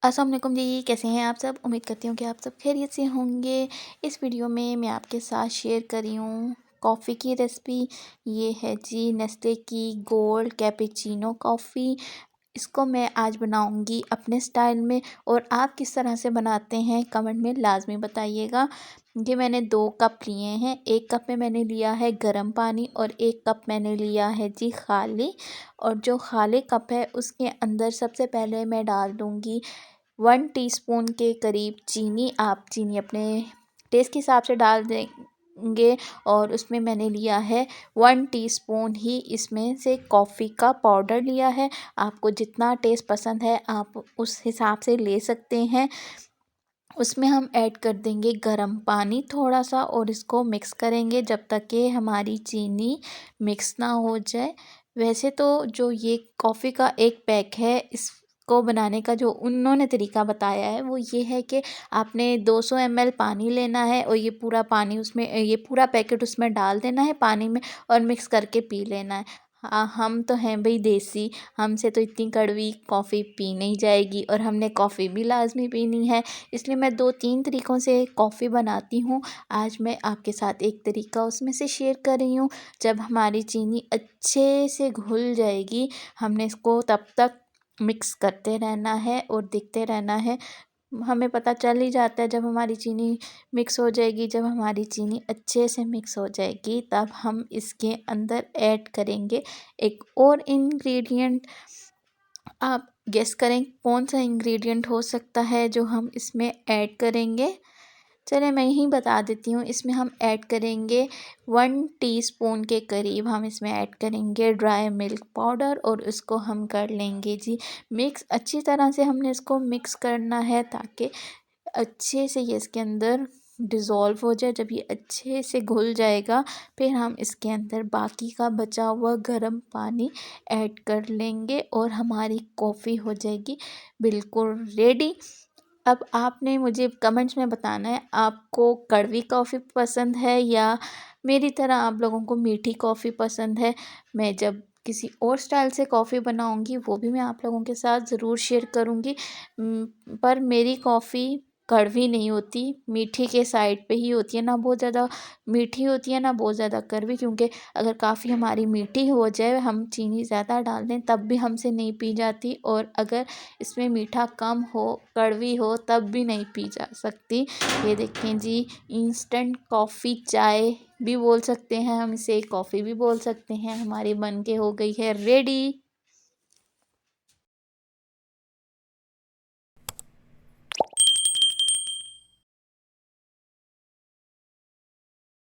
अस्सलाम वालेकुम जी, कैसे हैं आप सब? उम्मीद करती हूँ कि आप सब खैरियत से होंगे। इस वीडियो में मैं आपके साथ शेयर कर रही हूँ कॉफ़ी की रेसिपी। ये है जी नेस्ले की गोल्ड कैपेचिनो कॉफ़ी। इसको मैं आज बनाऊंगी अपने स्टाइल में, और आप किस तरह से बनाते हैं कमेंट में लाजमी बताइएगा। ये मैंने 2 कप लिए हैं। 1 कप में मैंने लिया है गर्म पानी और 1 कप मैंने लिया है जी खाली। और जो खाली कप है उसके अंदर सबसे पहले मैं डाल दूँगी 1 टीस्पून के करीब चीनी। आप चीनी अपने टेस्ट के हिसाब से डाल देंगे। और उसमें मैंने लिया है 1 टीस्पून ही इसमें से कॉफ़ी का पाउडर लिया है। आपको जितना टेस्ट पसंद है आप उस हिसाब से ले सकते हैं। उसमें हम ऐड कर देंगे गर्म पानी थोड़ा सा, और इसको मिक्स करेंगे जब तक कि हमारी चीनी मिक्स ना हो जाए। वैसे तो जो ये कॉफ़ी का एक पैक है, इसको बनाने का जो उन्होंने तरीका बताया है वो ये है कि आपने 200 ml पानी लेना है और ये पूरा पैकेट उसमें डाल देना है पानी में, और मिक्स करके पी लेना है। हाँ, हम तो हैं भाई देसी, हमसे तो इतनी कड़वी कॉफ़ी पी नहीं जाएगी, और हमने कॉफ़ी भी लाजमी पीनी है। इसलिए मैं 2-3 तरीक़ों से कॉफ़ी बनाती हूँ। आज मैं आपके साथ एक तरीका उसमें से शेयर कर रही हूँ। जब हमारी चीनी अच्छे से घुल जाएगी, हमने इसको तब तक मिक्स करते रहना है और देखते रहना है। हमें पता चल ही जाता है जब हमारी चीनी मिक्स हो जाएगी। जब हमारी चीनी अच्छे से मिक्स हो जाएगी तब हम इसके अंदर ऐड करेंगे एक और इंग्रेडिएंट। आप गेस करें कौन सा इंग्रेडिएंट हो सकता है जो हम इसमें ऐड करेंगे? चलिए मैं यहीं बता देती हूँ। इसमें हम ऐड करेंगे 1 टीस्पून के करीब हम इसमें ऐड करेंगे ड्राई मिल्क पाउडर, और इसको हम कर लेंगे जी मिक्स। अच्छी तरह से हमने इसको मिक्स करना है ताकि अच्छे से ये इसके अंदर डिज़ोल्व हो जाए। जब ये अच्छे से घुल जाएगा फिर हम इसके अंदर बाकी का बचा हुआ गर्म पानी ऐड कर लेंगे, और हमारी कॉफ़ी हो जाएगी बिल्कुल रेडी। अब आपने मुझे कमेंट्स में बताना है आपको कड़वी कॉफ़ी पसंद है या मेरी तरह आप लोगों को मीठी कॉफ़ी पसंद है। मैं जब किसी और स्टाइल से कॉफ़ी बनाऊंगी वो भी मैं आप लोगों के साथ ज़रूर शेयर करूंगी। पर मेरी कॉफ़ी कड़वी नहीं होती, मीठी के साइड पे ही होती है। ना बहुत ज़्यादा मीठी होती है ना बहुत ज़्यादा कड़वी, क्योंकि अगर काफ़ी हमारी मीठी हो जाए, हम चीनी ज़्यादा डाल दें तब भी हमसे नहीं पी जाती, और अगर इसमें मीठा कम हो, कड़वी हो, तब भी नहीं पी जा सकती। ये देखें जी, इंस्टेंट कॉफ़ी चाय भी बोल सकते हैं हम इसे, कॉफ़ी भी बोल सकते हैं, हमारी बन के हो गई है रेडी।